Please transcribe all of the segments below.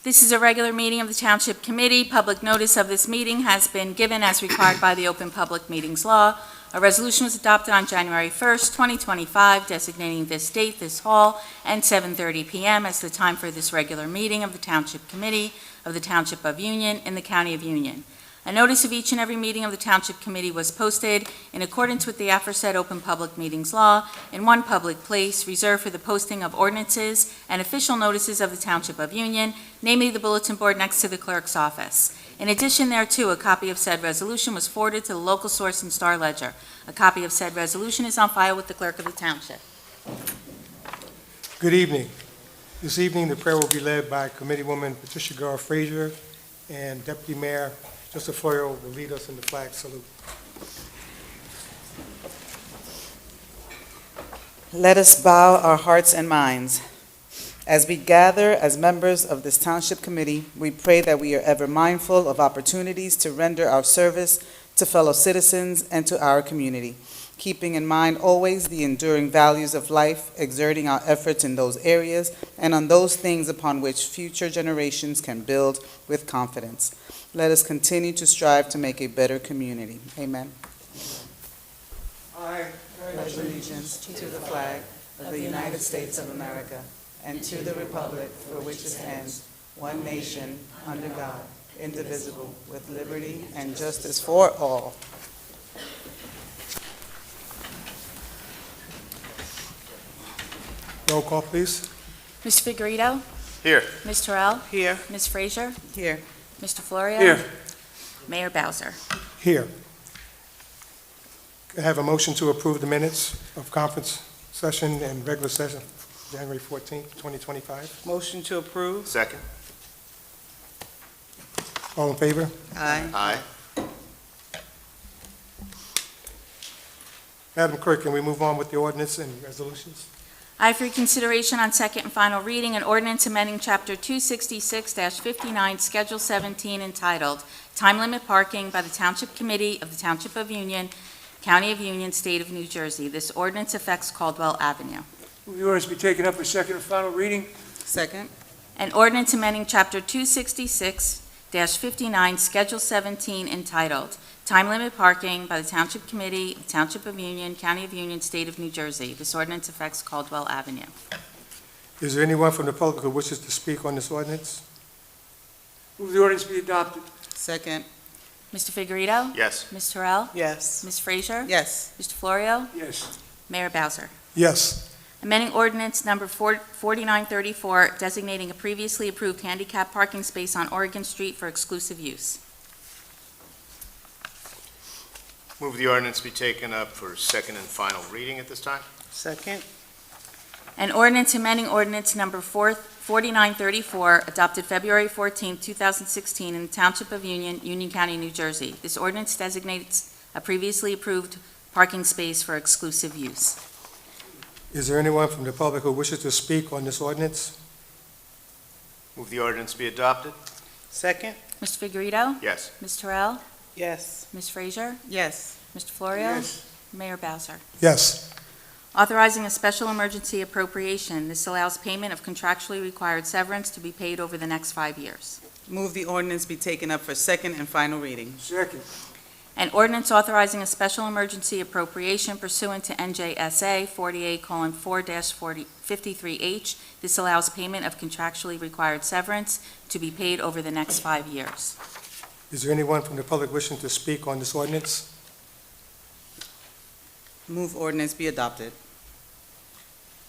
This is a regular meeting of the Township Committee. Public notice of this meeting has been given as required by the Open Public Meetings Law. A resolution was adopted on January 1st, 2025, designating this date, this hall, and 7:30 p.m. as the time for this regular meeting of the Township Committee of the Township of Union in the County of Union. A notice of each and every meeting of the Township Committee was posted in accordance with the aforesaid Open Public Meetings Law in one public place reserved for the posting of ordinances and official notices of the Township of Union, namely the bulletin board next to the clerk's office. In addition thereto, a copy of said resolution was forwarded to the local source in Star Ledger. A copy of said resolution is on file with the clerk of the Township. Good evening. This evening, the prayer will be led by Committeewoman Patricia Gar Frazier, and Deputy Mayor Joseph Florio will lead us in the flag salute. Let us bow our hearts and minds. As we gather as members of this Township Committee, we pray that we are ever mindful of opportunities to render our service to fellow citizens and to our community, keeping in mind always the enduring values of life, exerting our efforts in those areas and on those things upon which future generations can build with confidence. Let us continue to strive to make a better community. Amen. I pledge allegiance to the flag of the United States of America and to the republic for which it stands, one nation, under God, indivisible, with liberty and justice for all. Roll call, please. Mr. Figueredo? Here. Ms. Terrell? Here. Ms. Frazier? Here. Mr. Florio? Here. Mayor Bowser? Here. I have a motion to approve the minutes of conference session and regular session, January 14th, 2025. Motion to approve. Second. All in favor? Aye. Aye. Madam Clerk, can we move on with the ordinance and resolutions? I have for consideration on second and final reading an ordinance amending Chapter 266-59, Schedule 17, entitled Time Limit Parking by the Township Committee of the Township of Union, County of Union, State of New Jersey. This ordinance affects Caldwell Avenue. Move the ordinance be taken up for second and final reading. Second. An ordinance amending Chapter 266-59, Schedule 17, entitled Time Limit Parking by the Township Committee, Township of Union, County of Union, State of New Jersey. This ordinance affects Caldwell Avenue. Is there anyone from the public who wishes to speak on this ordinance? Move the ordinance be adopted. Second. Mr. Figueredo? Yes. Ms. Terrell? Yes. Ms. Frazier? Yes. Mr. Florio? Yes. Mayor Bowser? Yes. Amending ordinance number 4934, designating a previously approved handicap parking space on Oregon Street for exclusive use. Move the ordinance be taken up for second and final reading at this time. Second. An ordinance amending ordinance number 4934, adopted February 14, 2016, in the Township of Union, Union County, New Jersey. This ordinance designates a previously approved parking space for exclusive use. Is there anyone from the public who wishes to speak on this ordinance? Move the ordinance be adopted. Second. Mr. Figueredo? Yes. Ms. Terrell? Yes. Ms. Frazier? Yes. Mr. Florio? Yes. Mayor Bowser? Yes. Authorizing a special emergency appropriation. This allows payment of contractually required severance to be paid over the next 5 years. Move the ordinance be taken up for second and final reading. Second. An ordinance authorizing a special emergency appropriation pursuant to NJSA 48:4-53H. This allows payment of contractually required severance to be paid over the next 5 years. Is there anyone from the public wishing to speak on this ordinance? Move ordinance be adopted.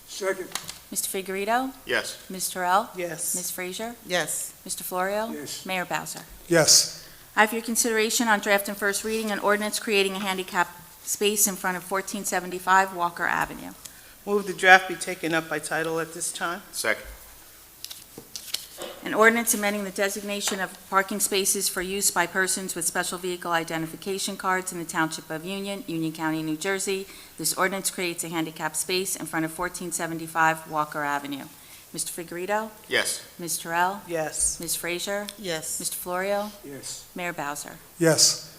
Second. Mr. Figueredo? Yes. Ms. Terrell? Yes. Ms. Frazier? Yes. Mr. Florio? Yes. Mayor Bowser? Yes. I have for your consideration on draft and first reading an ordinance creating a handicap space in front of 1475 Walker Avenue. Move the draft be taken up by title at this time. Second. An ordinance amending the designation of parking spaces for use by persons with special vehicle identification cards in the Township of Union, Union County, New Jersey. This ordinance creates a handicap space in front of 1475 Walker Avenue. Mr. Figueredo? Yes. Ms. Terrell? Yes. Ms. Frazier? Yes. Mr. Florio? Yes. Mayor Bowser? Yes.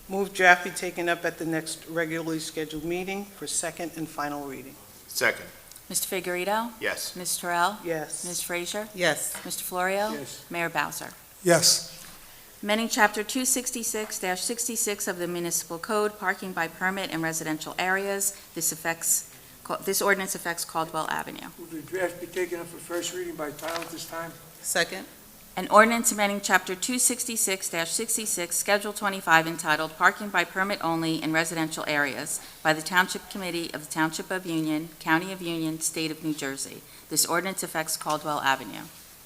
Move draft be taken up at the next regularly scheduled meeting for second and final reading. Second. Mr. Figueredo? Yes. Ms. Terrell? Yes. Ms. Frazier? Yes. Mr. Florio? Yes. Mayor Bowser? Yes. Amending Chapter 266-66 of the Municipal Code, parking by permit in residential areas. This ordinance affects Caldwell Avenue. Move the draft be taken up for first reading by title at this time. Second. An ordinance amending Chapter 266-66, Schedule 25, entitled Parking by Permit Only in Residential Areas by the Township Committee of the Township of Union, County of Union, State of New Jersey. This ordinance affects Caldwell Avenue.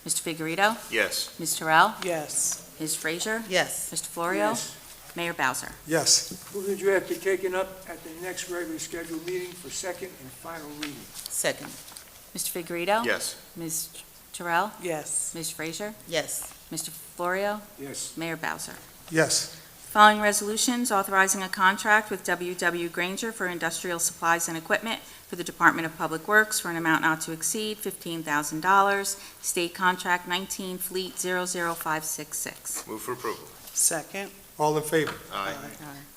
Mr. Figueredo? Yes. Ms. Terrell? Yes. Ms. Frazier? Yes. Mr. Florio? Yes. Mayor Bowser? Yes. Move the draft be taken up at the next regularly scheduled meeting for second and final reading. Second. Mr. Figueredo? Yes. Ms. Terrell? Yes. Ms. Frazier? Yes. Mr. Florio? Yes. Mayor Bowser? Yes. Following resolutions authorizing a contract with W.W. Granger for industrial supplies and equipment for the Department of Public Works for an amount not to exceed $15,000, State Contract 19 Fleet 00566. Move for approval. Second. All in favor? Aye.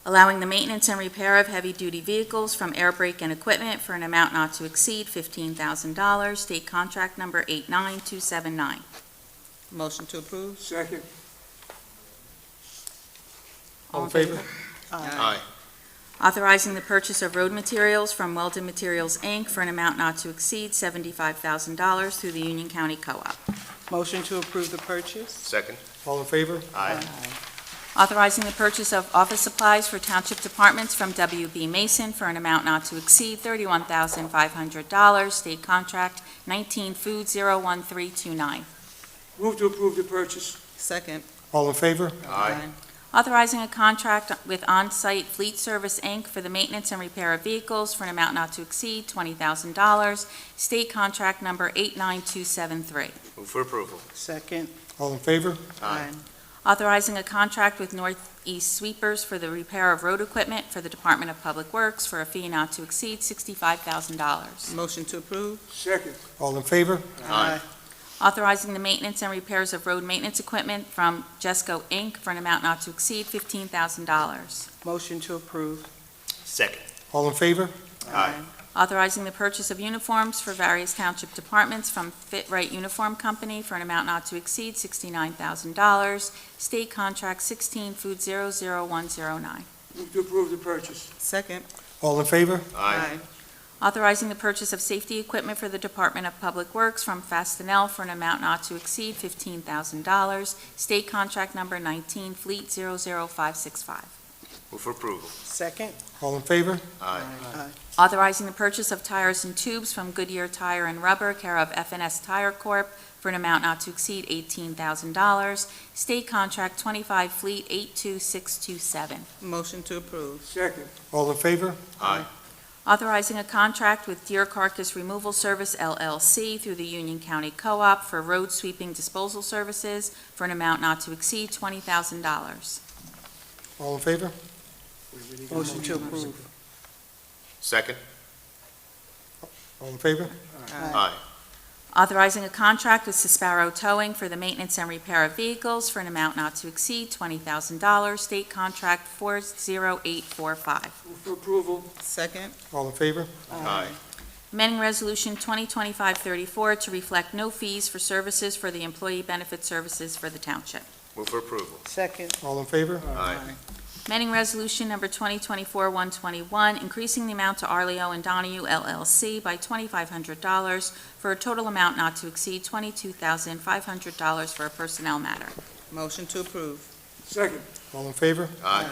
Allowing the maintenance and repair of heavy-duty vehicles from air brake and equipment for an amount not to exceed $15,000, State Contract Number 89279. Motion to approve. Second. All in favor? Aye. Authorizing the purchase of road materials from Weldon Materials, Inc. for an amount not to exceed $75,000 through the Union County Co-op. Motion to approve the purchase? Second. All in favor? Aye. Authorizing the purchase of office supplies for township departments from W.B. Mason for an amount not to exceed $31,500, State Contract 19 Food 01329. Move to approve the purchase. Second. All in favor? Aye. Authorizing a contract with On-Site Fleet Service, Inc. for the maintenance and repair of vehicles for an amount not to exceed $20,000, State Contract Number 89273. Move for approval. Second. All in favor? Aye. Authorizing a contract with Northeast Sweepers for the repair of road equipment for the Department of Public Works for a fee not to exceed $65,000. Motion to approve. Second. All in favor? Aye. Authorizing the maintenance and repairs of road maintenance equipment from Jesco, Inc. for an amount not to exceed $15,000. Motion to approve? Second. All in favor? Aye. Authorizing the purchase of uniforms for various township departments from Fit Right Uniform Company for an amount not to exceed $69,000. State Contract 16 Food 00109. Move to approve the purchase. Second. All in favor? Aye. Authorizing the purchase of safety equipment for the Department of Public Works from Fastenal for an amount not to exceed $15,000. State Contract Number 19 Fleet 00565. Move for approval. Second. All in favor? Aye. Authorizing the purchase of tires and tubes from Goodyear Tire and Rubber, care of F&S Tire Corp., for an amount not to exceed $18,000. State Contract 25 Fleet 82627. Motion to approve. Second. All in favor? Aye. Authorizing a contract with Deer Carcass Removal Service LLC through the Union County Co-op for road sweeping disposal services for an amount not to exceed $20,000. All in favor? Motion to approve? Second. All in favor? Aye. Authorizing a contract with Sparrow Towing for the maintenance and repair of vehicles for an amount not to exceed $20,000. State Contract 40845. Move for approval. Second. All in favor? Aye. Amending Resolution 2025-34 to reflect no fees for services for the employee benefit services for the township. Move for approval. Second. All in favor? Aye. Amending Resolution Number 2024-121, increasing the amount to Arleo and Donahue LLC by $2,500 for a total amount not to exceed $22,500 for a personnel matter. Motion to approve. Second. All in favor? Aye.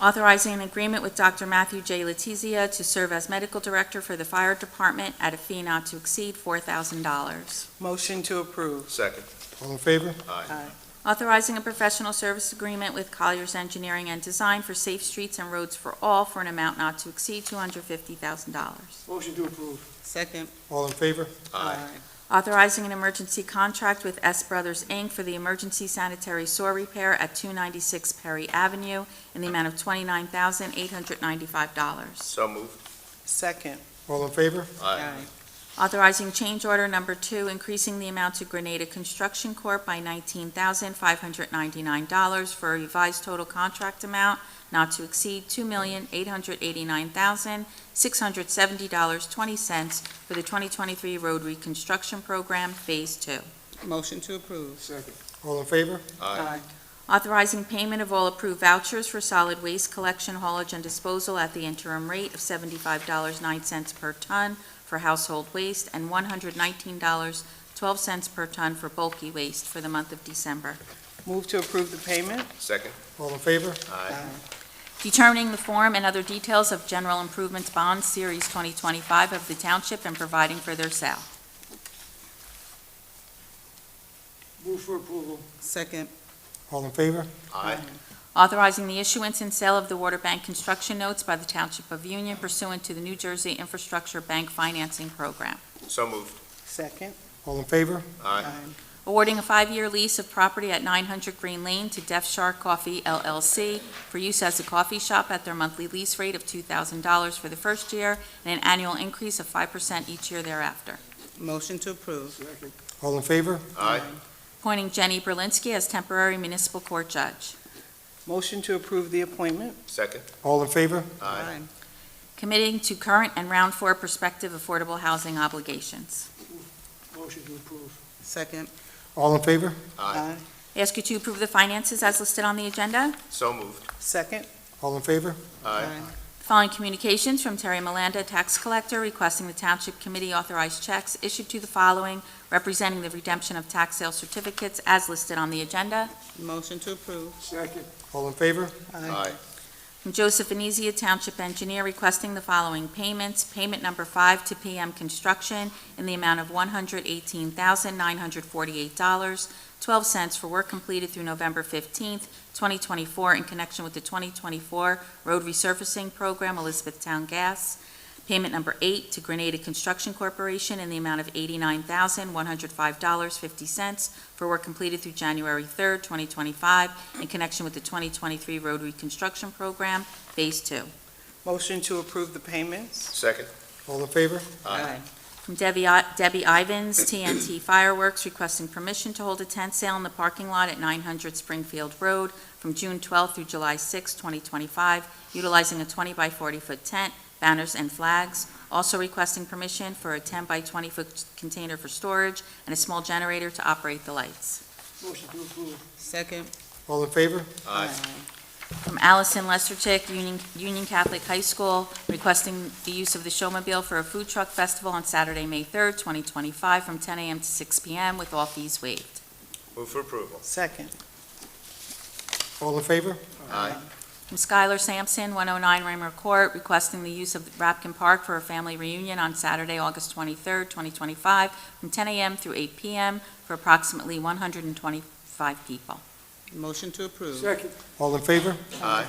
Authorizing an agreement with Dr. Matthew J. Letizia to serve as medical director for the fire department at a fee not to exceed $4,000. Motion to approve? Second. All in favor? Aye. Authorizing a professional service agreement with Colliers Engineering and Design for Safe Streets and Roads for All for an amount not to exceed $250,000. Motion to approve. Second. All in favor? Aye. Authorizing an emergency contract with S. Brothers, Inc. for the emergency sanitary sewer repair at 296 Perry Avenue in the amount of $29,895. So moved. Second. All in favor? Aye. Authorizing change order number 2, increasing the amount to Grenada Construction Corp. by $19,599 for a revised total contract amount not to exceed $2,889,670.20 for the 2023 road reconstruction program, Phase 2. Motion to approve. Second. All in favor? Aye. Authorizing payment of all approved vouchers for solid waste collection, haulage, and disposal at the interim rate of $75.09 per ton for household waste and $119.12 per ton for bulky waste for the month of December. Move to approve the payment. Second. All in favor? Aye. Determining the form and other details of general improvements bonds, Series 2025 of the Township and providing for their sale. Move for approval. Second. All in favor? Aye. Authorizing the issuance and sale of the Water Bank construction notes by the Township of Union pursuant to the New Jersey Infrastructure Bank Financing Program. So moved. Second. All in favor? Aye. Awarding a 5-year lease of property at 900 Green Lane to Deaf Shark Coffee LLC for use as a coffee shop at their monthly lease rate of $2,000 for the first year and an annual increase of 5% each year thereafter. Motion to approve. Second. All in favor? Aye. Appointing Jenny Berlinski as temporary municipal court judge. Motion to approve the appointment. Second. All in favor? Aye. Committing to current and round 4 prospective affordable housing obligations. Motion to approve. Second. All in favor? Aye. Ask you to approve the finances as listed on the agenda. So moved. Second. All in favor? Aye. Following communications from Terry Milanda, tax collector, requesting the Township Committee authorize checks issued to the following, representing the redemption of tax sale certificates as listed on the agenda. Motion to approve. Second. All in favor? Aye. From Joseph Venezia, Township Engineer, requesting the following payments. Payment number 5 to PM Construction in the amount of $118,948.12 for work completed through November 15th, 2024, in connection with the 2024 Road Resurfacing Program, Elizabethtown Gas. Payment number 8 to Grenada Construction Corporation in the amount of $89,105.50 for work completed through January 3rd, 2025, in connection with the 2023 Road Reconstruction Program, Phase 2. Motion to approve the payments. Second. All in favor? Aye. From Debbie Ivins, TNT Fireworks, requesting permission to hold a tent sale in the parking lot at 900 Springfield Road from June 12th through July 6th, 2025, utilizing a 20 by 40-foot tent, banners, and flags. Also requesting permission for a 10 by 20-foot container for storage and a small generator to operate the lights. Motion to approve. Second. All in favor? Aye. From Allison Lesterchick, Union Catholic High School, requesting the use of the Showmobile for a food truck festival on Saturday, May 3rd, 2025, from 10 a.m. to 6 p.m. with all fees waived. Move for approval. Second. All in favor? Aye. From Skylar Sampson, 109 Raymer Court, requesting the use of Rapkin Park for a family reunion on Saturday, August 23rd, 2025, from 10 a.m. through 8 p.m. for approximately 125 people. Motion to approve. Second. All in favor? Aye.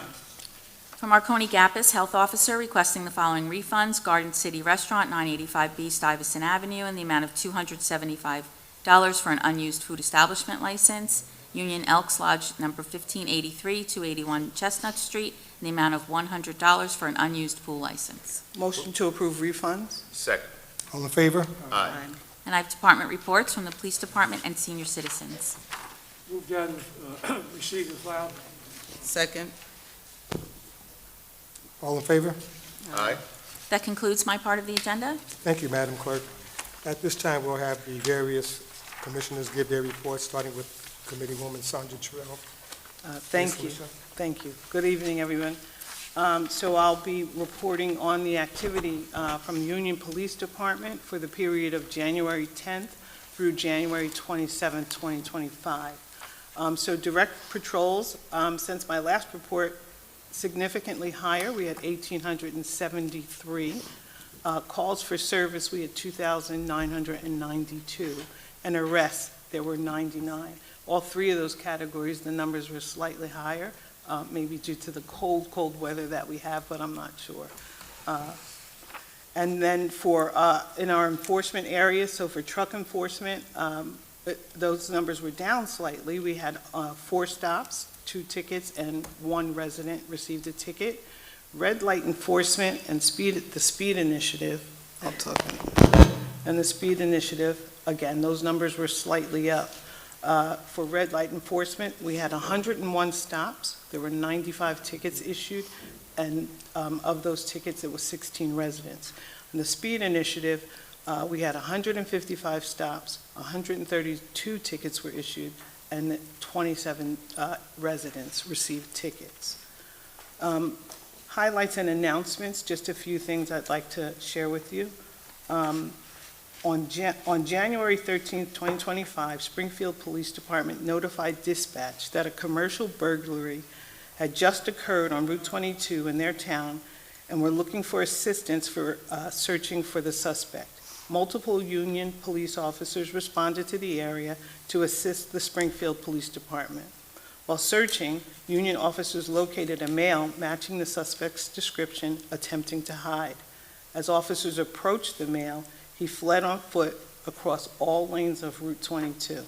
From Marconi Gappas, Health Officer, requesting the following refunds. Garden City Restaurant, 985B Stuyvesant Avenue, in the amount of $275 for an unused food establishment license. Union Elks Lodge, number 1583, 281 Chestnut Street, in the amount of $100 for an unused pool license. Motion to approve refunds. Second. All in favor? Aye. And I have department reports from the Police Department and senior citizens. Move down, receive and file. Second. All in favor? Aye. That concludes my part of the agenda. Thank you, Madam Clerk. At this time, we'll have the various commissioners give their reports, starting with Committeewoman Sandra Terrell. Thank you. Thank you. Good evening, everyone. So I'll be reporting on the activity from the Union Police Department for the period of January 10th through January 27th, 2025. So direct patrols, since my last report, significantly higher. We had 1,873. Calls for service, we had 2,992. And arrests, there were 99. All three of those categories, the numbers were slightly higher, maybe due to the cold weather that we have, but I'm not sure. And then for, in our enforcement area, so for truck enforcement, those numbers were down slightly. We had 4 stops, 2 tickets, and 1 resident received a ticket. Red light enforcement and the speed initiative, I'll talk about And the speed initiative, again, those numbers were slightly up. For red light enforcement, we had 101 stops. There were 95 tickets issued, and of those tickets, it was 16 residents. In the speed initiative, we had 155 stops, 132 tickets were issued, and 27 residents received tickets. Highlights and announcements, just a few things I'd like to share with you. On January 13th, 2025, Springfield Police Department notified dispatch that a commercial burglary had just occurred on Route 22 in their town and were looking for assistance for searching for the suspect. Multiple Union police officers responded to the area to assist the Springfield Police Department. While searching, Union officers located a male matching the suspect's description, attempting to hide. As officers approached the male, he fled on foot across all lanes of Route 22.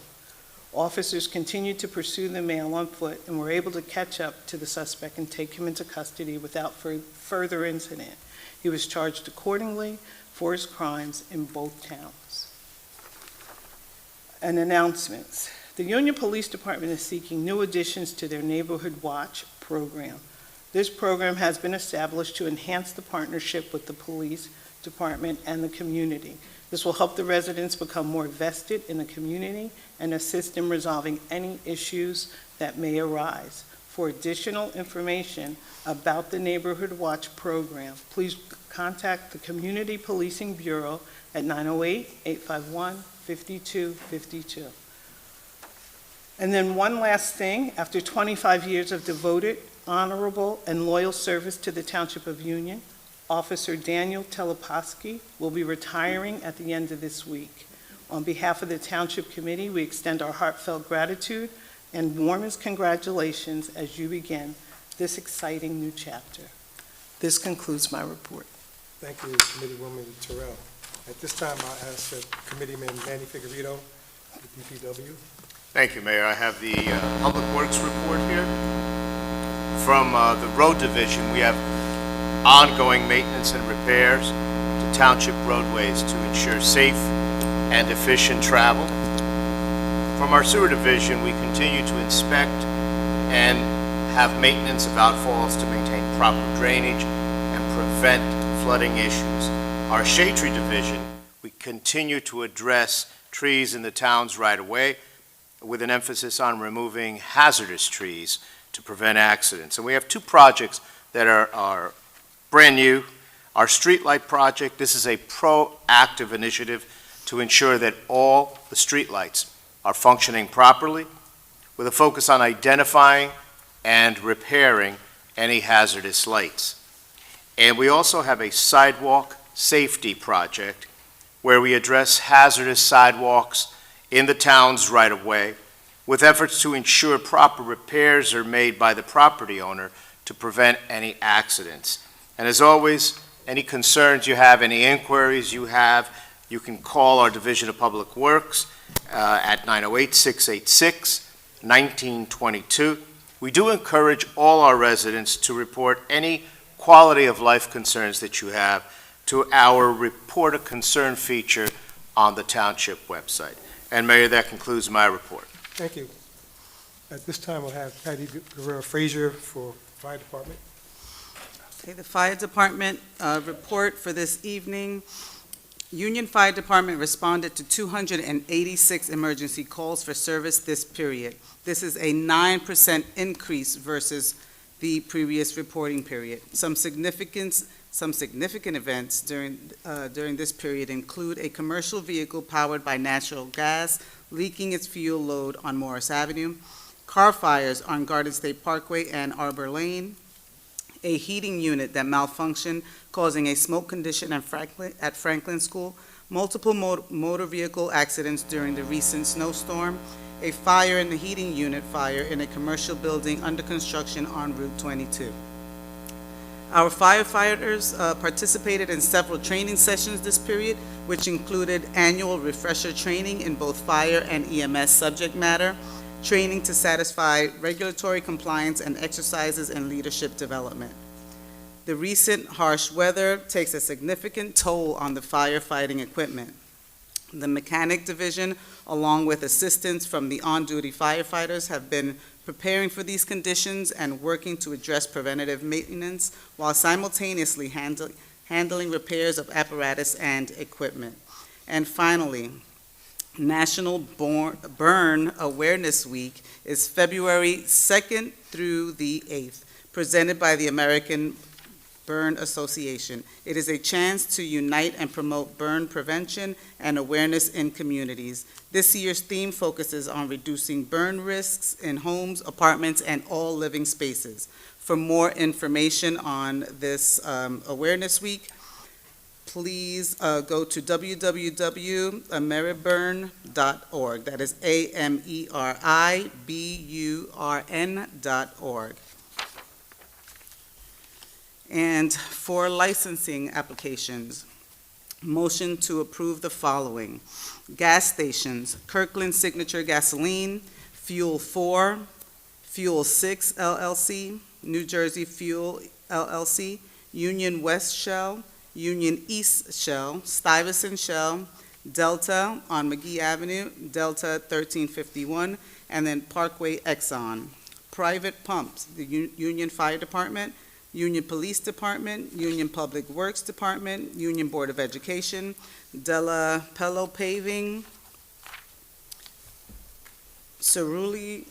Officers continued to pursue the male on foot and were able to catch up to the suspect and take him into custody without further incident. He was charged accordingly for his crimes in both towns. And announcements. The Union Police Department is seeking new additions to their Neighborhood Watch program. This program has been established to enhance the partnership with the police department and the community. This will help the residents become more vested in the community and assist in resolving any issues that may arise. For additional information about the Neighborhood Watch program, please contact the Community Policing Bureau at 908-851-5252. And then one last thing, after 25 years of devoted, honorable, and loyal service to the Township of Union, Officer Daniel Teleposki will be retiring at the end of this week. On behalf of the Township Committee, we extend our heartfelt gratitude and warmest congratulations as you begin this exciting new chapter. This concludes my report. Thank you, Committeewoman Terrell. At this time, I'll ask Committeeman Manny Figueredo, the DPW. Thank you, Mayor. I have the Public Works report here. From the Road Division, we have ongoing maintenance and repairs to township roadways to ensure safe and efficient travel. From our Sewer Division, we continue to inspect and have maintenance of outfalls to maintain proper drainage and prevent flooding issues. Our Shade-Tree Division, we continue to address trees in the town's right-of-way with an emphasis on removing hazardous trees to prevent accidents. And we have two projects that are brand new. Our streetlight project, this is a proactive initiative to ensure that all the streetlights are functioning properly with a focus on identifying and repairing any hazardous lights. And we also have a sidewalk safety project where we address hazardous sidewalks in the town's right-of-way with efforts to ensure proper repairs are made by the property owner to prevent any accidents. And as always, any concerns you have, any inquiries you have, you can call our Division of Public Works at 908-686-1922. We do encourage all our residents to report any quality of life concerns that you have to our Report a Concern feature on the Township website. And Mayor, that concludes my report. Thank you. At this time, we'll have Patty Guerrero-Frazier for Fire Department. Okay, the Fire Department report for this evening. Union Fire Department responded to 286 emergency calls for service this period. This is a 9% increase versus the previous reporting period. Some significant events during this period include a commercial vehicle powered by natural gas leaking its fuel load on Morris Avenue, car fires on Garden State Parkway and Arbor Lane, a heating unit that malfunctioned, causing a smoke condition at Franklin School, multiple motor vehicle accidents during the recent snowstorm, a fire in the heating unit fire in a commercial building under construction on Route 22. Our firefighters participated in several training sessions this period, which included annual refresher training in both fire and EMS subject matter, training to satisfy regulatory compliance, and exercises in leadership development. The recent harsh weather takes a significant toll on the firefighting equipment. The Mechanic Division, along with assistance from the on-duty firefighters, have been preparing for these conditions and working to address preventative maintenance while simultaneously handling repairs of apparatus and equipment. And finally, National Burn Awareness Week is February 2nd through the 8th, presented by the American Burn Association. It is a chance to unite and promote burn prevention and awareness in communities. This year's theme focuses on reducing burn risks in homes, apartments, and all living spaces. For more information on this Awareness Week, please go to www.ameriburn.org. That is AMERIBURN.org. And for licensing applications, motion to approve the following. Gas stations: Kirkland Signature Gasoline, Fuel 4, Fuel 6 LLC, New Jersey Fuel LLC, Union West Shell, Union East Shell, Stuyvesant Shell, Delta on McGee Avenue, Delta 1351, and then Parkway Exxon. Private pumps: the Union Fire Department, Union Police Department, Union Public Works Department, Union Board of Education, Della Pello Paving, Ceruli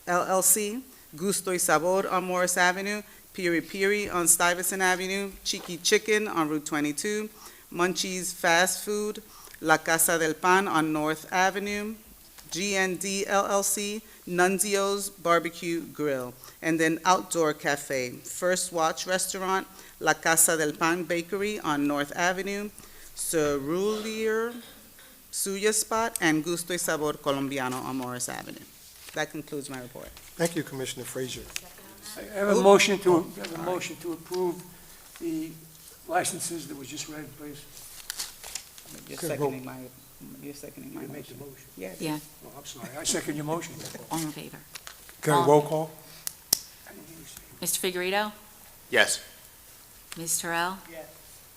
LLC, Gusto y Sabor on Morris Avenue, Piri Piri on Stuyvesant Avenue, Cheeky Chicken on Route 22, Munchies Fast Food, La Casa del Pan on North Avenue, GND LLC, Nunzio's Barbecue Grill, and then Outdoor Cafe, First Watch Restaurant, La Casa del Pan Bakery on North Avenue, Cerulear Suya Spot, and Gusto y Sabor Colombiano on Morris Avenue. That concludes my report. Thank you, Commissioner Frazier. I have a motion to approve the licenses that was just read, please. You're Okay, seconding my You make the motion. motion. Yes. Yeah, Oh, I'm sorry, I second your motion. all in favor. Can I roll call? I didn't hear you say. Mr. Figueredo? Yes. Ms. Terrell? Yes.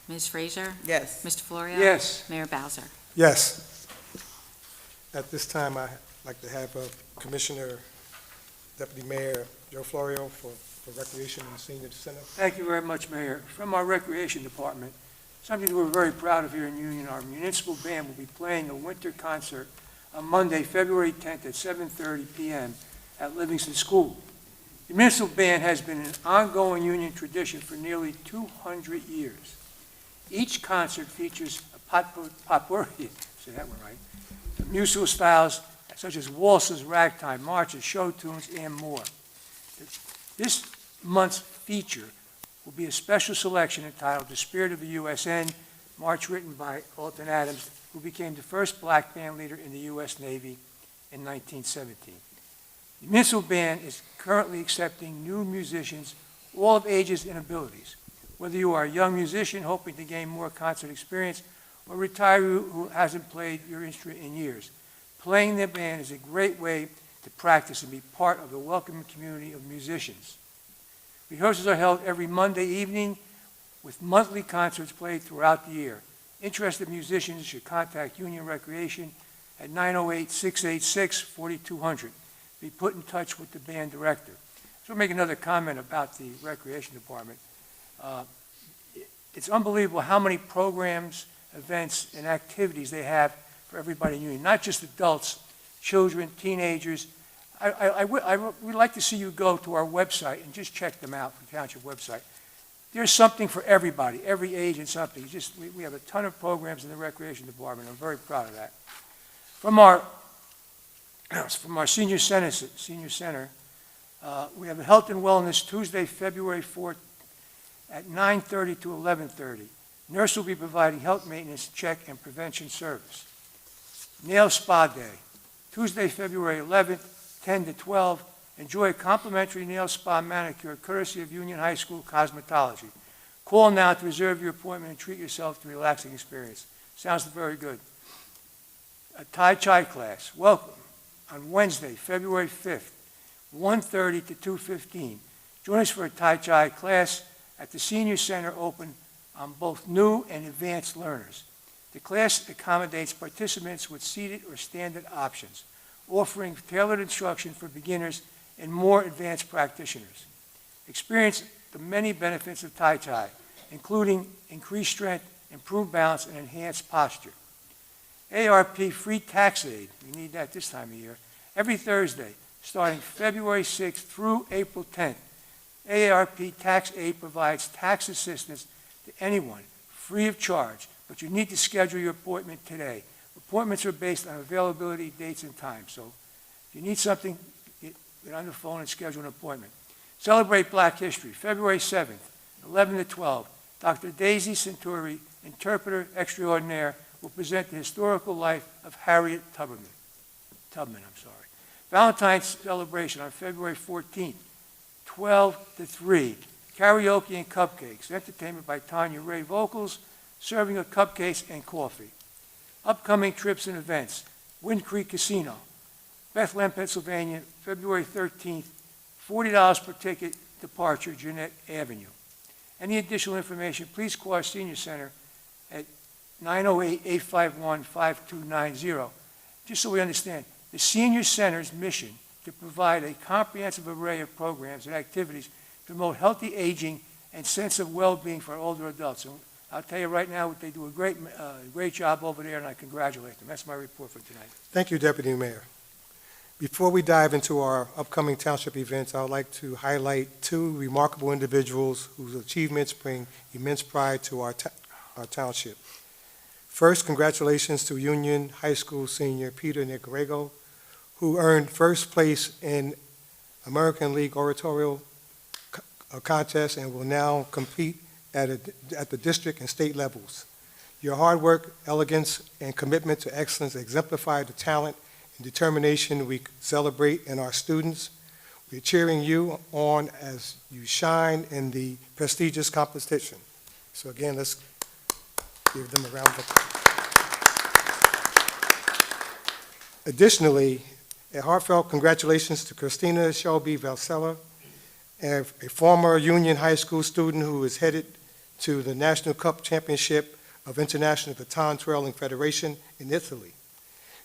Ms. Frazier? Yes. Mr. Florio? Yes, Mayor Bowser? Yes. At this time, I'd like to have Commissioner, Deputy Mayor Joe Florio for Recreation and Senior Center. thank you very much, Mayor. From our Recreation Department, something we're very proud of here in Union, our municipal band will be playing a winter concert on Monday, February 10th at 7:30 p.m. at Livingston School. The municipal band has been an ongoing Union tradition for nearly 200 years. Each concert features a potpourri, say that one right, of musical styles such as waltzes, ragtime, marches, show tunes, and more. This month's feature will be a special selection entitled "The Spirit of the USN," march written by Alton Adams, who became the first black band leader in the U.S. Navy in 1917. The municipal band is currently accepting new musicians, all of ages and abilities. Whether you are a young musician hoping to gain more concert experience or a retiree who hasn't played your instrument in years, playing the band is a great way to practice and be part of the welcoming community of musicians. Rehearsals are held every Monday evening with monthly concerts played throughout the year. Interested musicians should contact Union Recreation at 908-686-4200. Be put in touch with the band director. So I'll make another comment about the Recreation Department. It's unbelievable how many programs, events, and activities they have for everybody in Union, not just adults, children, teenagers. I would like to see you go to our website and just check them out, the township website. There's something for everybody, every age and something. We have a ton of programs in the Recreation Department. I'm very proud of that. From our senior center, we have a health and wellness Tuesday, February 4th at 9:30 to 11:30. Nurse will be providing health maintenance, check, and prevention service. Nail Spa Day, Tuesday, February 11th, 10 to 12. Enjoy a complimentary nail spa manicure courtesy of Union High School Cosmetology. Call now to reserve your appointment and treat yourself to a relaxing experience. Sounds very good. A Tai Chi class, welcome, on Wednesday, February 5th, 1:30 to 2:15. Join us for a Tai Chi class at the Senior Center, open on both new and advanced learners. The class accommodates participants with seated or standing options, offering tailored instruction for beginners and more advanced practitioners. Experience the many benefits of Tai Chi, including increased strength, improved balance, and enhanced posture. ARP free tax aid, we need that this time of year, every Thursday, starting February 6th through April 10th. AARP Tax Aid provides tax assistance to anyone, free of charge, but you need to schedule your appointment today. Appointments are based on availability, dates, and times. So if you need something, get on the phone and schedule an appointment. Celebrate Black History, February 7th, 11 to 12. Dr. Daisy Centuri, interpreter extraordinaire, will present the historical life of Harriet Tubman. Valentine's celebration on February 14th, 12 to 3. Karaoke and cupcakes. Entertainment by Tanya Ray Vocals, serving of cupcakes and coffee. Upcoming trips and events. Wind Creek Casino, Bethlehem, Pennsylvania, February 13th, $40 per ticket, departure, Jeanette Avenue. Any additional information, please call our Senior Center at 908-851-5290. Just so we understand, the Senior Center's mission to provide a comprehensive array of programs and activities to promote healthy aging and sense of well-being for older adults. And I'll tell you right now, they do a great job over there, and I congratulate them. That's my report for tonight. Thank you, Deputy Mayor. Before we dive into our upcoming township events, I would like to highlight two remarkable individuals whose achievements bring immense pride to our township. First, congratulations to Union High School senior Peter Nicarego, who earned first place in American League Oratorio contest and will now compete at the district and state levels. Your hard work, elegance, and commitment to excellence exemplify the talent and determination we celebrate in our students. We're cheering you on as you shine in the prestigious competition. So again, let's give them a round of applause. Additionally, a heartfelt congratulations to Christina Shelby Valsella, a former Union High School student who is headed to the National Cup Championship of International Baton Twirling Federation in Italy.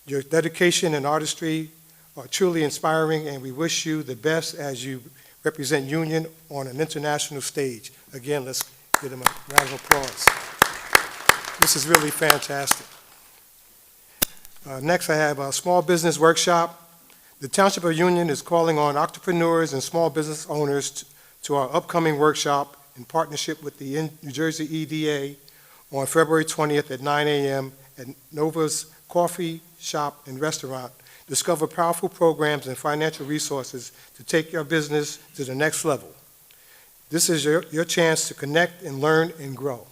Your dedication and artistry are truly inspiring, and we wish you the best as you represent Union on an international stage. Again, let's give them a round of applause. This is really fantastic. Next, I have a small business workshop. The Township of Union is calling on entrepreneurs and small business owners to our upcoming workshop in partnership with the New Jersey EDA on February 20th at 9 a.m. at Nova's Coffee Shop and Restaurant. Discover powerful programs and financial resources to take your business to the next level. This is your chance to connect and learn and grow.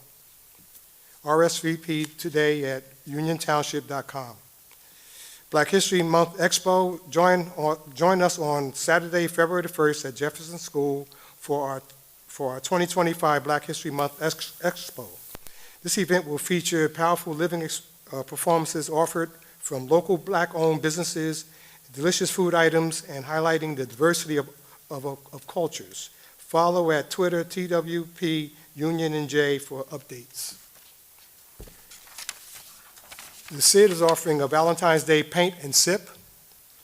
RSVP today at uniontownship.com. Black History Month Expo, join us on Saturday, February the 1st at Jefferson School for our 2025 Black History Month Expo. This event will feature powerful living performances offered from local Black-owned businesses, delicious food items, and highlighting the diversity of cultures. Follow at Twitter, TWP Union and J for updates. The CID is offering a Valentine's Day paint and sip.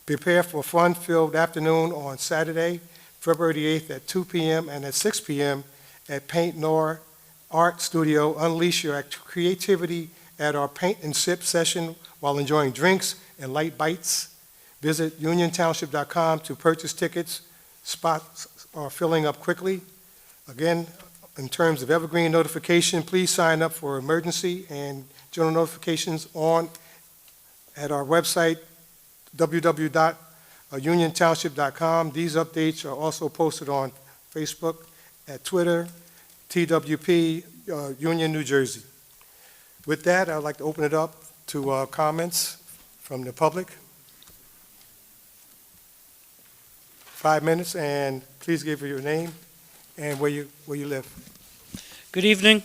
Prepare for a fun-filled afternoon on Saturday, February the 8th at 2 p.m. and at 6 p.m. at Paint Noir Art Studio. Unleash your creativity at our paint and sip session while enjoying drinks and light bites. Visit uniontownship.com to purchase tickets. Spots are filling up quickly. Again, in terms of evergreen notification, please sign up for emergency and general notifications at our website, www.uniontownship.com. These updates are also posted on Facebook, at Twitter, TWP, Union, New Jersey. With that, I'd like to open it up to comments from the public. 5 minutes, and please give your name and where you live. Good evening.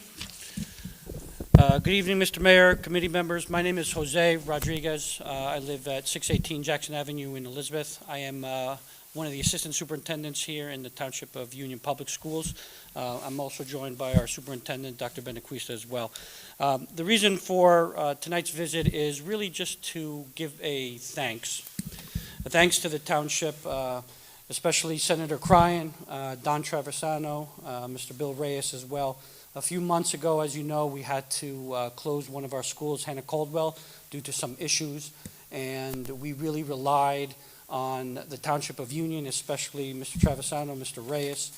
Good evening, Mr. Mayor, committee members. My name is Jose Rodriguez. I live at 618 Jackson Avenue in Elizabeth. I am one of the assistant superintendents here in the Township of Union Public Schools. I'm also joined by our superintendent, Dr. Benaquista, as well. The reason for tonight's visit is really just to give a thanks to the township, especially Senator Cryan, Don Traversano, Mr. Bill Reyes as well. A few months ago, as you know, we had to close one of our schools, Hannah Caldwell, due to some issues, and we really relied on the Township of Union, especially Mr. Traversano, Mr. Reyes.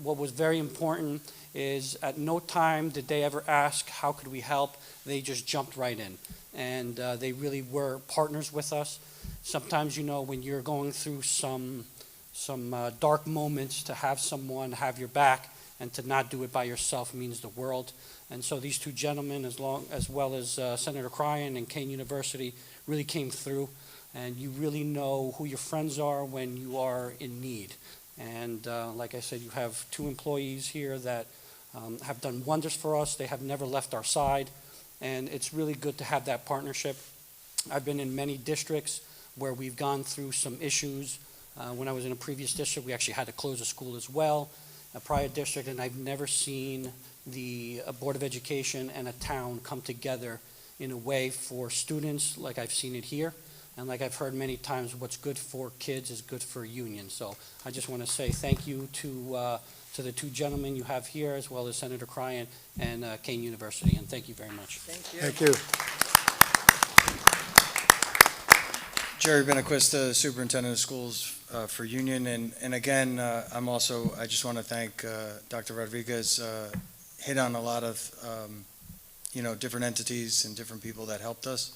What was very important is at no time did they ever ask, how could we help? They just jumped right in, and they really were partners with us. Sometimes, you know, when you're going through some dark moments, to have someone have your back and to not do it by yourself means the world. And so these two gentlemen, as well as Senator Cryan and Kane University, really came through. And you really know who your friends are when you are in need. And like I said, you have two employees here that have done wonders for us. They have never left our side. And it's really good to have that partnership. I've been in many districts where we've gone through some issues. When I was in a previous district, we actually had to close a school as well, a prior district, and I've never seen the Board of Education and a town come together in a way for students like I've seen it here. And like I've heard many times, what's good for kids is good for Union. So I just want to say thank you to the two gentlemen you have here, as well as Senator Cryan and Kane University. And thank you very much. Thank you. Jerry Benaquista, Superintendent of Schools for Union, and again, I just want to thank Dr. Rodriguez. Hit on a lot of different entities and different people that helped us.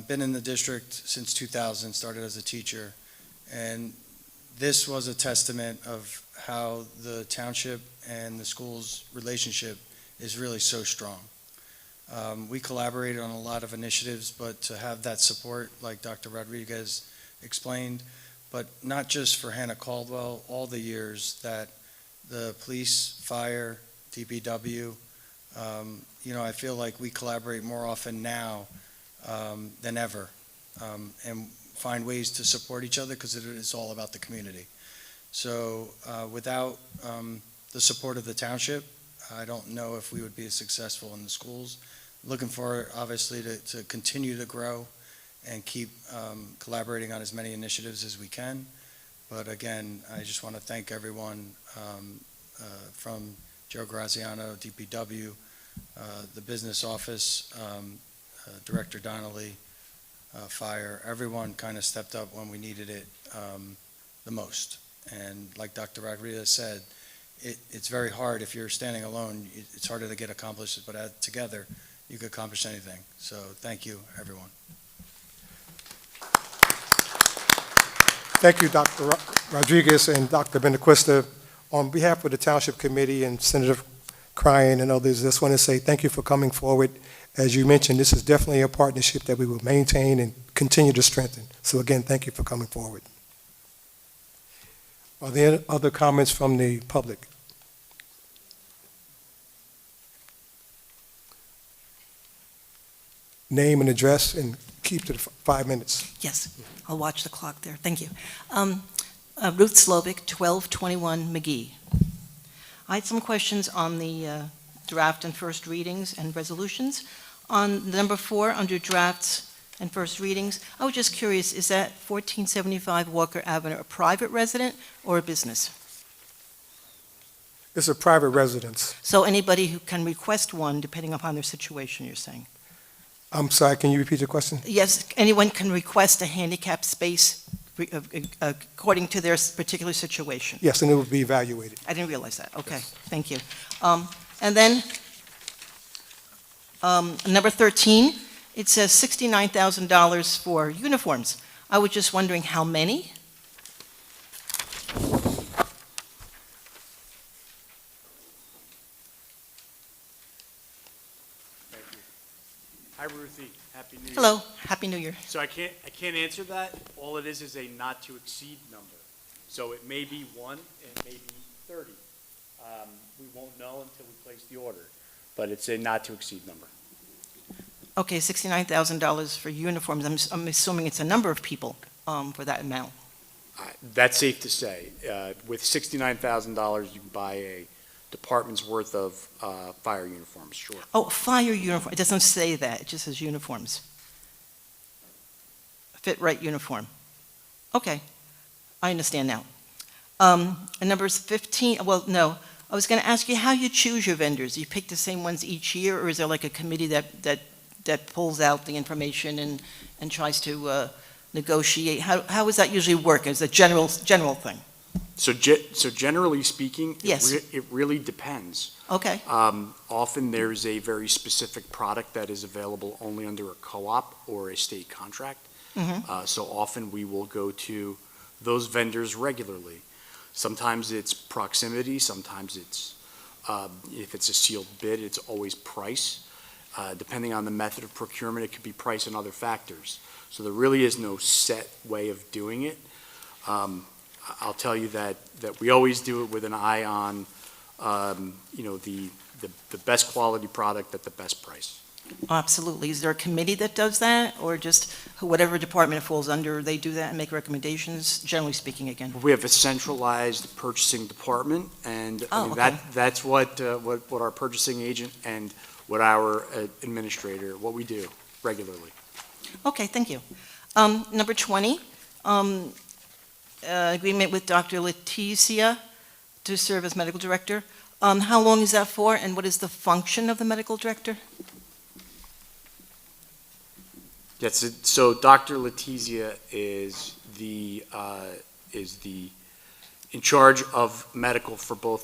Been in the district since 2000, started as a teacher, and this was a testament of how the township and the school's relationship is really so strong. We collaborated on a lot of initiatives, but to have that support, like Dr. Rodriguez explained, but not just for Hannah Caldwell, all the years that the police, fire, DPW, I feel like we collaborate more often now than ever, and find ways to support each other because it is all about the community. So without the support of the township, I don't know if we would be as successful in the schools. Looking forward, obviously, to continue to grow and keep collaborating on as many initiatives as we can. But again, I just want to thank everyone from Joe Graziano, DPW, the business office, Director Donnelly, fire. Everyone kind of stepped up when we needed it the most. And like Dr. Rodriguez said, it's very hard if you're standing alone. It's harder to get accomplished, but together you can accomplish anything. So thank you, everyone. Thank you, Dr. Rodriguez and Dr. Benaquista. On behalf of the Township Committee and Senator Cryan and others, I just want to say thank you for coming forward. As you mentioned, this is definitely a partnership that we will maintain and continue to strengthen. So again, thank you for coming forward. Are there other comments from the public? Name and address, and keep to the 5 minutes. Yes, I'll watch the clock there. Thank you. Ruth Slovic, 1221 McGee. I had some questions on the draft and first readings and resolutions. On number 4, under drafts and first readings, I was just curious, is that 1475 Walker Avenue a private resident or a business? It's a private residence. So anybody who can request one, depending upon their situation, you're saying? I'm sorry, can you repeat your question? Yes, anyone can request a handicap space according to their particular situation. Yes, and it will be evaluated. I didn't realize that. Okay, Yes. thank you. And then, number 13, it says $69,000 for uniforms. I was just wondering how many? Hi, Ruthie. Happy New Year. Hello, Happy New Year. So I can't answer that. All it is a not to exceed number. So it may be 1, and it may be 30. We won't know until we place the order, but it's a not to exceed number. Okay, $69,000 for uniforms. I'm assuming it's a number of people for that amount. That's safe to say. With $69,000, you can buy a department's worth of fire uniforms, sure. Oh, fire uniform, it doesn't say that, it just says uniforms. Fit right uniform. Okay, I understand now. And numbers 15, well, no, I was going to ask you how you choose your vendors. You pick the same ones each year, or is there like a committee that pulls out the information and tries to negotiate? How does that usually work? Is it a general thing? So generally speaking, Yes. it really depends. Okay, Often there's a very specific product that is available only under a co-op or a state contract. So often we will go to those vendors regularly. Sometimes it's proximity, sometimes it's, if it's a sealed bid, it's always price. Depending on the method of procurement, it could be price and other factors. So there really is no set way of doing it. I'll tell you that we always do it with an eye on, the best quality product at the best price. absolutely. Is there a committee that does that, or just whatever department it falls under, they do that and make recommendations, generally speaking again? We have a centralized purchasing department, and I Oh, mean, okay. that's what our purchasing agent and what our administrator, what we do regularly. Okay, thank you. Number 20, agreement with Dr. Letizia to serve as medical director. How long is that for, and what is the function of the medical director? Yes, so Dr. Letizia is in charge of medical for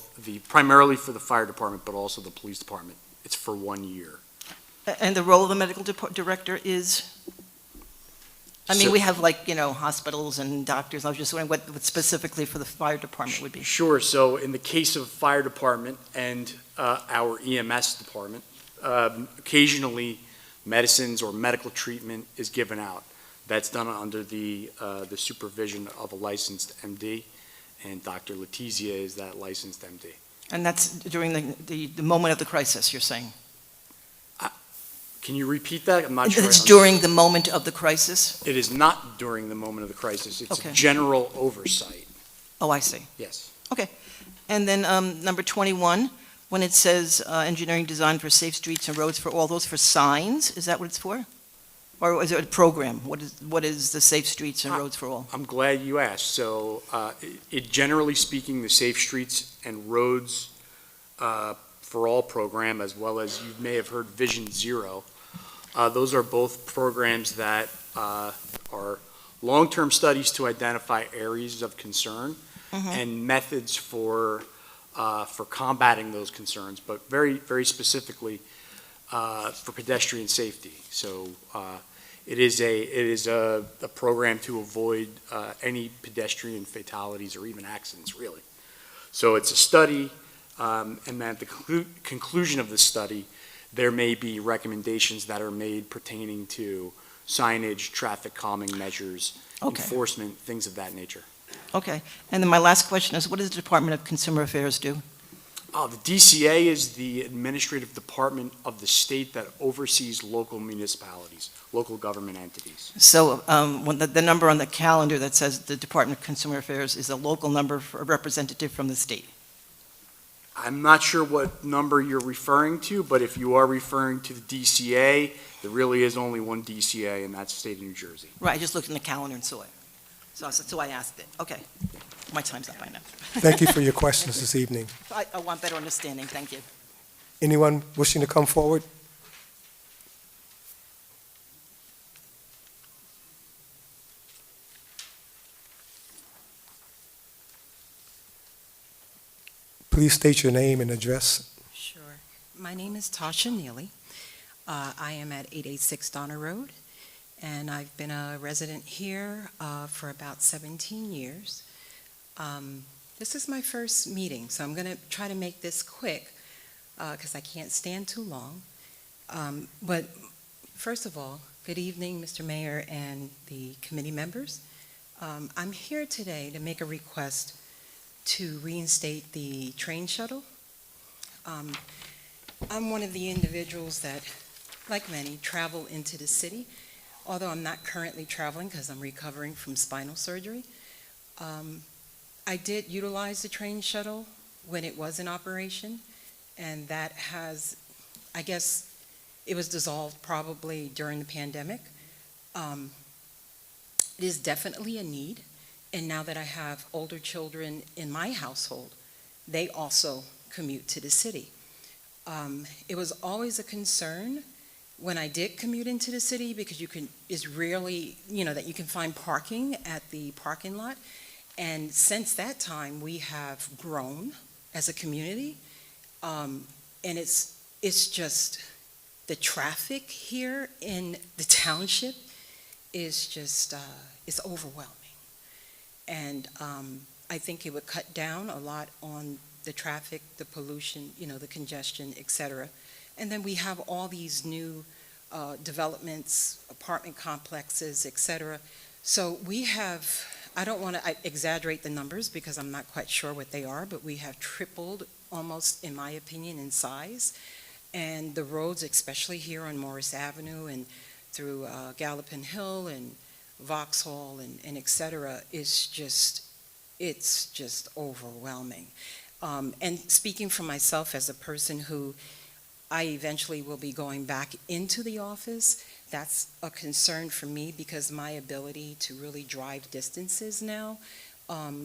primarily for the fire department, but also the police department. It's for 1 year. And the role of the medical director is? I mean, So- we have hospitals and doctors. I was just wondering what specifically for the fire department would be. Sure, so in the case of fire department and our EMS department, occasionally medicines or medical treatment is given out. That's done under the supervision of a licensed MD, and Dr. Letizia is that licensed MD. And that's during the moment of the crisis, you're saying? Can you repeat that? I'm not sure. It's during the moment of the crisis? It is not during the moment of the crisis. It's Okay. general oversight, Oh, I see. yes. And then number 21, when it says engineering design for safe streets and roads for all, those for signs, is that what it's for? Or is it a program? What is the safe streets and roads for all? I'm glad you asked. So, generally speaking, the Safe Streets and Roads for All program, as well as you may have heard Vision Zero, those are both programs that are long-term studies to identify areas of concern and methods for combating those concerns, but very, very specifically for pedestrian safety. So, it is a program to avoid any pedestrian fatalities or even accidents, really. So it's a study, and then at the conclusion of the study, there may be recommendations that are made pertaining to signage, traffic calming measures, Okay. enforcement, things of that nature. Okay. And then my last question is, what does the Department of Consumer Affairs do? The DCA is the administrative department of the state that oversees local municipalities, local government entities. So when the number on the calendar that says the Department of Consumer Affairs is a local number for a representative from the state? I'm not sure what number you're referring to, but if you are referring to the DCA, there really is only one DCA, and that's the state of New Jersey. Right, I just looked in the calendar and saw it. So I asked it. Okay. My time's up by now. Thank you for your questions this evening. I want better understanding. Thank you. Anyone wishing to come forward? Please state your name and address. Sure. My name is Tasha Neely. I am at 886 Donner Road, and I've been a resident here for about 17 years. This is my first meeting, so I'm going to try to make this quick because I can't stand too long. But first of all, good evening, Mr. Mayor and the committee members. I'm here today to make a request to reinstate the train shuttle. I'm one of the individuals that, like many, travel into the city, although I'm not currently traveling because I'm recovering from spinal surgery. I did utilize the train shuttle when it was in operation, and that has, I guess, it was dissolved probably during the pandemic. It is definitely a need, and now that I have older children in my household, they also commute to the city. It was always a concern when I did commute into the city because it's rarely, that you can find parking at the parking lot. And since that time, we have grown as a community. And it's just, the traffic here in the township is just, it's overwhelming. And I think it would cut down a lot on the traffic, the pollution, the congestion, et cetera. And then we have all these new developments, apartment complexes, et cetera. So we have, I don't want to exaggerate the numbers because I'm not quite sure what they are, but we have tripled almost, in my opinion, in size. And the roads, especially here on Morris Avenue and through Gallopin Hill and Vauxhall and et cetera, it's just overwhelming. And speaking for myself as a person who I eventually will be going back into the office, that's a concern for me because my ability to really drive distances now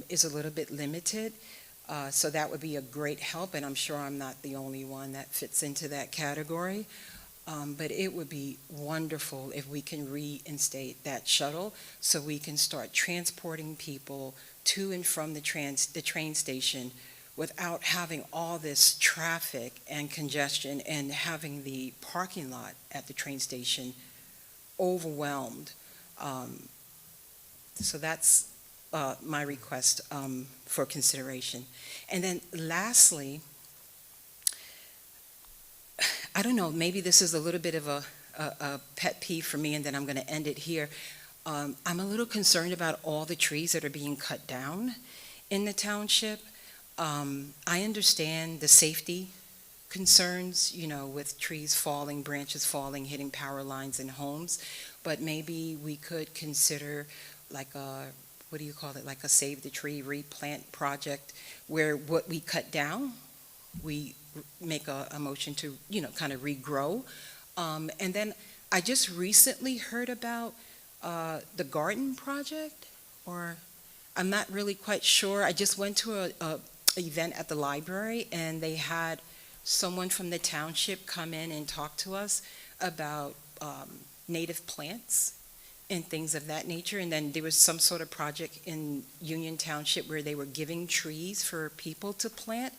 is a little bit limited. So that would be a great help, and I'm sure I'm not the only one that fits into that category. But it would be wonderful if we can reinstate that shuttle so we can start transporting people to and from the train station without having all this traffic and congestion and having the parking lot at the train station overwhelmed. So that's my request for consideration. And then lastly, I don't know, maybe this is a little bit of a pet peeve for me, and then I'm going to end it here. I'm a little concerned about all the trees that are being cut down in the township. I understand the safety concerns, with trees falling, branches falling, hitting power lines and homes, but maybe we could consider like a, what do you call it, like a Save the Tree replant project where what we cut down, we make a motion to, kind of regrow. And then I just recently heard about the garden project, or I'm not really quite sure. I just went to a event at the library, and they had someone from the township come in and talk to us about native plants and things of that nature. And then there was some sort of project in Union Township where they were giving trees for people to plant.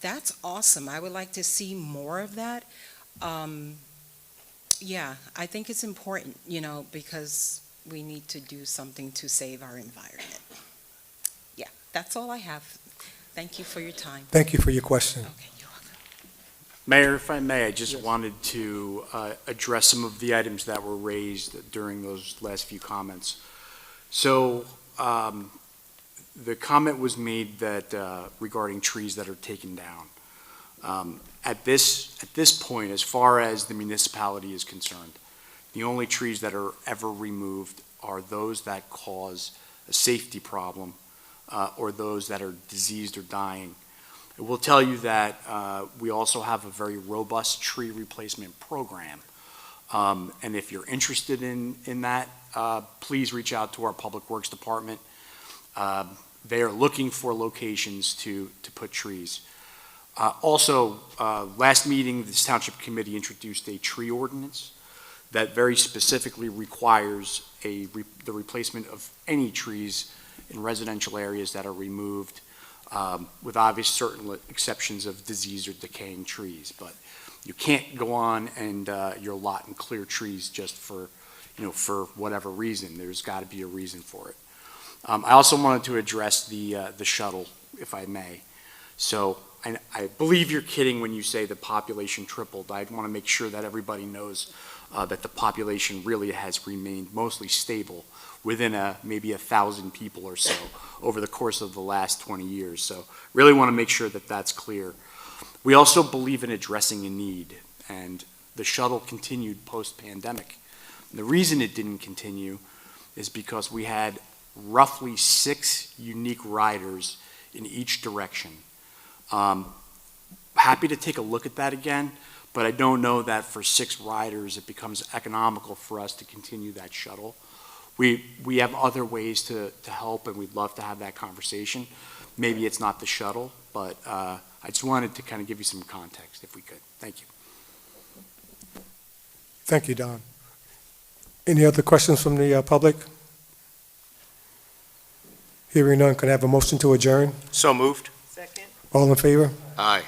That's awesome. I would like to see more of that. Yeah, I think it's important, because we need to do something to save our environment. Yeah, that's all I have. Thank you for your time. Thank you for your question. Okay, you're welcome. Mayor, if I may, I just wanted to address some of the items that were raised during those last few comments. So the comment was made that regarding trees that are taken down. At this point, as far as the municipality is concerned, the only trees that are ever removed are those that cause a safety problem or those that are diseased or dying. I will tell you that we also have a very robust tree replacement program. And if you're interested in that, please reach out to our Public Works Department. They are looking for locations to put trees. Also, last meeting, this Township Committee introduced a tree ordinance that very specifically requires the replacement of any trees in residential areas that are removed, with obvious certain exceptions of diseased or decaying trees. But you can't go on and your lot and clear trees just for whatever reason. There's got to be a reason for it. I also wanted to address the shuttle, if I may. So I believe you're kidding when you say the population tripled. I want to make sure that everybody knows that the population really has remained mostly stable within maybe 1,000 people or so over the course of the last 20 years. So really want to make sure that that's clear. We also believe in addressing a need, and the shuttle continued post-pandemic. The reason it didn't continue is because we had roughly 6 unique riders in each direction. Happy to take a look at that again, but I don't know that for 6 riders, it becomes economical for us to continue that shuttle. We have other ways to help, and we'd love to have that conversation. Maybe it's not the shuttle, but I just wanted to kind of give you some context, if we could. Thank you. Thank you, Don. Any other questions from the public? Hearing none, can I have a motion to adjourn? So moved. Second? All in favor? Aye.